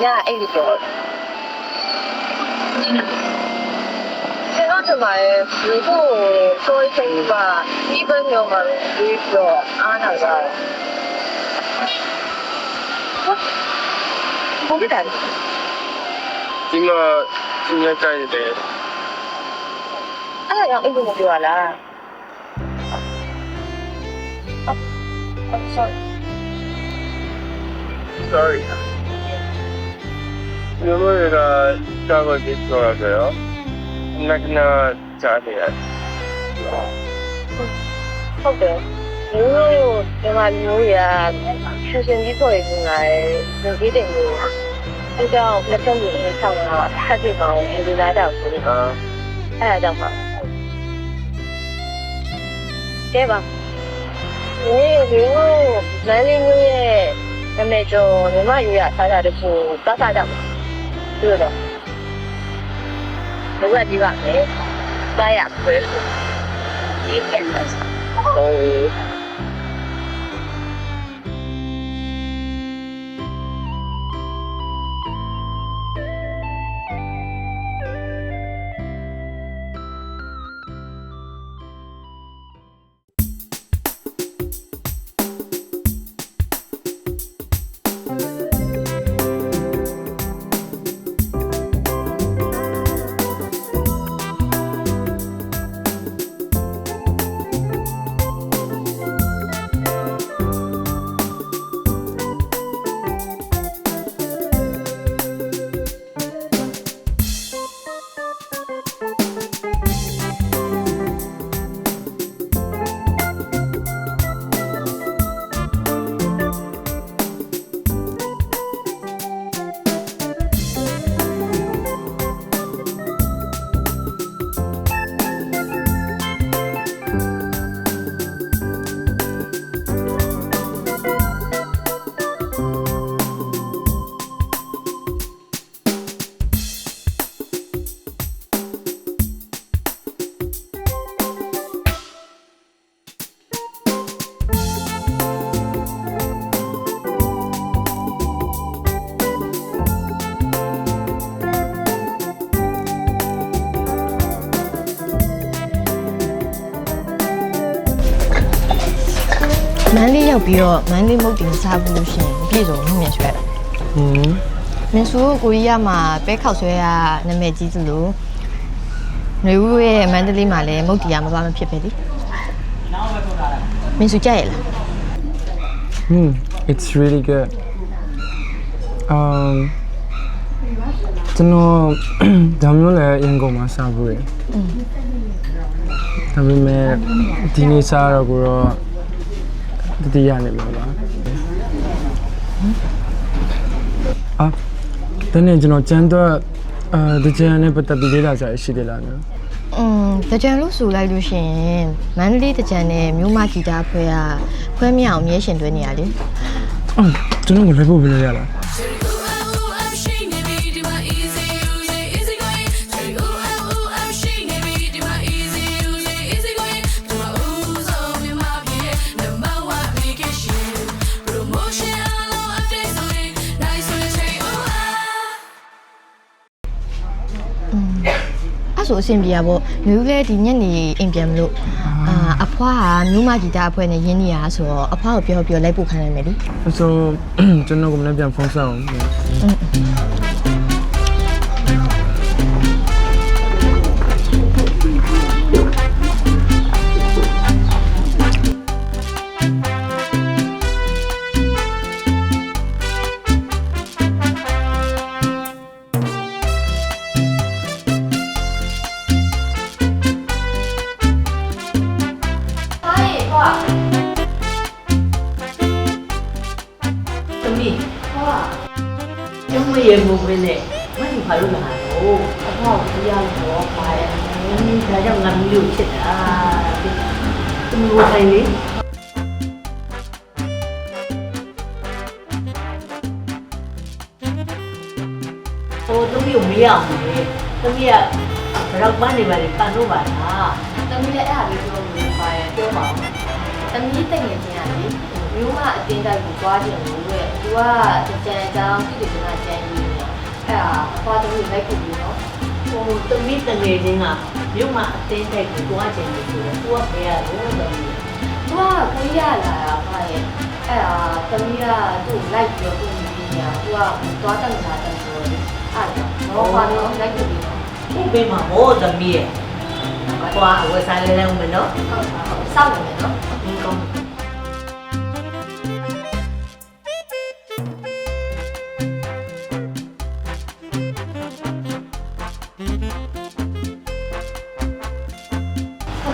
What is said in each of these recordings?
야, 애기 줘. 제가 정말 그리고 저희 친구가 이번 영화를 보이죠. 안 하잖아요. 모르다.今天干一杯。 아, 이거 먹지 마라. Sorry. 누구가 짜고 있어서요? 하나 잘해야.ဟုတ်တယ်မျိုးမြန်မာမျိုးရဖြူစင်ကြီးဆိုရင်လည်းဒီဒီတင်ကိုအဲကြောင့်လက်ထုံးကိုဆောက်တော့ဖတ်ပြီးတော့ဒီလာတော့ဆိုတော့အဲဒါကြောင့်ပါကဲပါဒီမျိုးလမ်းလေးမျိုးရဲ့နာမည်ကျော်ညီမယူရထားတာတခုသွားစားကြမှာတွေ့တော့ဘယ်ကဒီပါလဲပါရဆွဲဒီကဲ့哦。 မန်းလေးရောက်ပြီးတော့မန်းလေးမုတ်တင်စားဘူးလို့ရှိရင်ပြည့်စုံမှုမြန်ရွှဲမင်းစုကိုကြီးရမှာပဲခောက်ဆွဲရနာမည်ကြီးသလိုຫນွေဦးရဲ့မန္တလေးမှာလည်းမုတ်တီရမသွားမဖြစ်ပဲလေမင်းစုကြိုက်ရလား It's really good. ကျွန်တော်ဒါမျိုးလည်းအင်ကုန်မှာစားဘူးရယ်ဒါပေမဲ့ဒီနေ့စားတော့ကိုတော့တတိယနေမှာပါတနေ့ကျွန်တော်ကျန်းတော့တကြံနဲ့ပတ်သက်ပြီးလေ့လာကြရရှိတယ်လားနော် တကြံလို့ဆိုလိုက်လို့ရှိရင်မန္တလေးတကြံနဲ့မြို့မဂီတာဖွဲကဖွဲမြောင်မြဲရှင်သွင်းနေရလေ ကျွန်တော်ကိုလိုက်ဖို့ဘယ်လိုရလဲ ဆိုအဆင်ပြေရပေါ့မျိုးလဲဒီညနေအိမ်ပြန်မလို့အဖွားကမျိုးမဂီတာအဖွဲ့နဲ့ရင်းနေရဆိုတော့အဖွားကိုပြောလိုက်ပို့ခိုင်းလိုက်မယ်လေ ဆိုကျွန်တော်ကလည်းပြန်ဖုန်းဆက်အောင် ရေမုံပဲနဲ့မင်းဘာလို့လာတော့အဖေကတရားလို့ပါရဲ့ဒါကြောင့်ငါမျိုးချစ်တာသူ့ကိုတိုင်းလေဟိုသူ့မျိုးမရအောင်လေသူ့ကဘယ်တော့မှနေပါလေကန်တော့ပါလားတမီးလည်းအဲ့ဟာလေးပြောလို့ပါရဲ့ပြောပါဦးတမီးတက်ငယ်ချင်းကလေမျိုးမအတင်းတိုက်ကိုသွားကြတယ်လို့တဲ့သူကကြံကြောင်းသူ့ကိုကကြံပြီး ဖွားသမီးလိုက်ပြီးနော်ဟိုသမီးတငယ်ချင်းကရုပ်မအတင်းတိုက်ကိုတွားချင်တယ်ဆိုတော့ကိုကဘယ်ရလို့သမီးသူကကိုရလာတာဟာရဲ့အဲ့ဒါသမီးကသူ့လိုက်ပြီးတော့ပြင်ညာသူကတွားတက်နေတာတက်ဆိုတော့အဲ့ဒါတော့ဘာလို့လိုက်ပြီးနော်ဒီဘေးမှာဟောသမီးရဲ့ကွာဝယ်စားလဲလဲဦးမယ်နော်ဟုတ်ပါဟုတ်စောင့်နေမယ်နော်ဒီကောင်း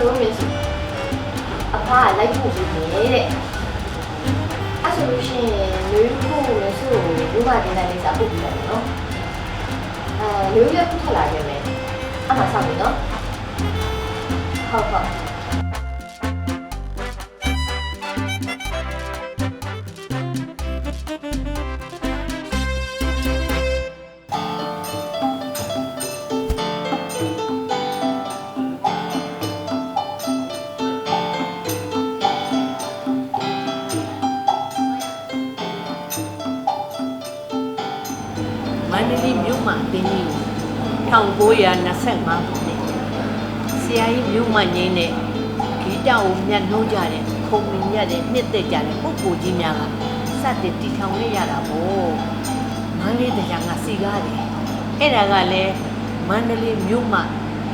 လို့မြင်စီအဖကလိုက်ဖို့ပြီးနေတဲ့အဲ့ဆိုလို့ရှိရင်လူခုလည်းဆိုလူမတင်တဲ့လေးစားပို့ပြီးတယ်နော်လူရခုထလာခဲ့မယ်အမှဆောက်ပြီနော်ဟုတ်ဟုတ်မန္တလေးမြို့မှာတင်းကြီး1925ခုနှစ်ဆရာကြီးမြို့မှာငိမ့်တဲ့ဂီတကိုမြတ်နှိုးကြတဲ့ခုံမင်းရတဲ့နှစ်သက်ကြတဲ့ပုဂ္ဂိုလ်ကြီးများကစတင်တည်ထောင်ခဲ့ရတာပေါ့မန္တလေးတရားကစီကားတယ်အဲ့ဒါကလည်းမန္တလေးမြို့မှာ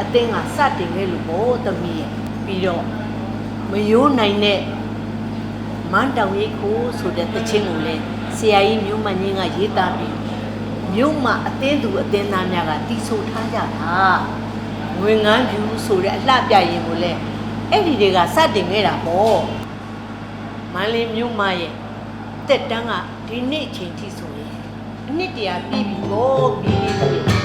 အသင်းကစတင်ခဲ့လို့ပေါ့သမီးရဲ့ပြီးတော့မယိုးနိုင်တဲ့မန်းတောင်ရိပ်ကိုဆိုတဲ့တခြင်းကိုလည်းဆရာကြီးမြို့မှာငိမ့်ကရေးသားပြီးမြို့မှာအသင်းသူအသင်းသားများကတီးဆိုထားကြတာငွေငန်းဖြူဆိုတဲ့အလှပြရင်ကိုလည်းအဲ့ဒီတွေကစတင်ခဲ့တာပေါ့မန္တလေးမြို့မှာရဲ့တက်တန်းကဒီနေ့အချိန်ထိဆိုရင်အနှစ်တရာပြည့်ပြီပေါ့ပြီးပြီ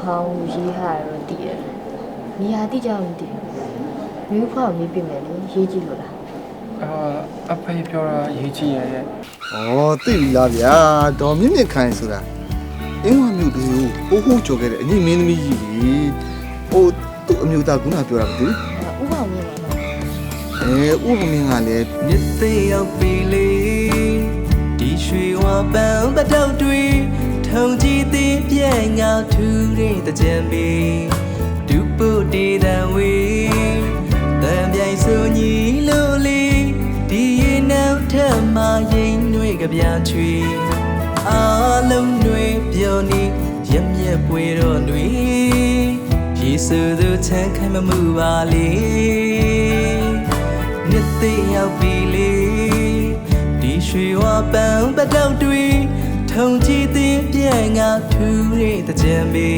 ဟောင်းရေးဟာတော့တည်တယ်။နေရာတိကျအောင်တည်။မျိုးဖောက်ရေးပြင်မယ်လေရေးကြည့်လို့လား အဖေပြောတာရေးကြည့်ရရဲ့ ဩသိပြီလားဗျာဒေါ်မြင့်မြင့်ခိုင်ဆိုတာအင်းဝမျိုးတူကိုဟိုးကြော်ခဲ့တဲ့အညီမင်းသမီးကြီးကြီးဟိုသူ့အမျိုးသားကပြောတာမသိ ။ဥပအောင်မြင်ပါတော့ ဥပမင်းကလည်း မြစ်သိရောက်ပြီလေဒီရွှေဝါပန်းပတောက်တွေထုံကြည်သေးပြဲငါထူတဲ့တကြံပီဒုပုတေတံဝေတံပြိုင်စုံညီလို့လေဒီရင်နောက်ထမရင်တွေကပြချွေအားလုံးတွေပြောနေရမျက်ပွေတော့တွေယေစုသူချမ်းခံမမှုပါလေမြစ်သိရောက်ပြီလေဒီရွှေဝါပန်းပတောက်တွေထုံကြည်သေးပြဲငါထူတဲ့တကြံပီ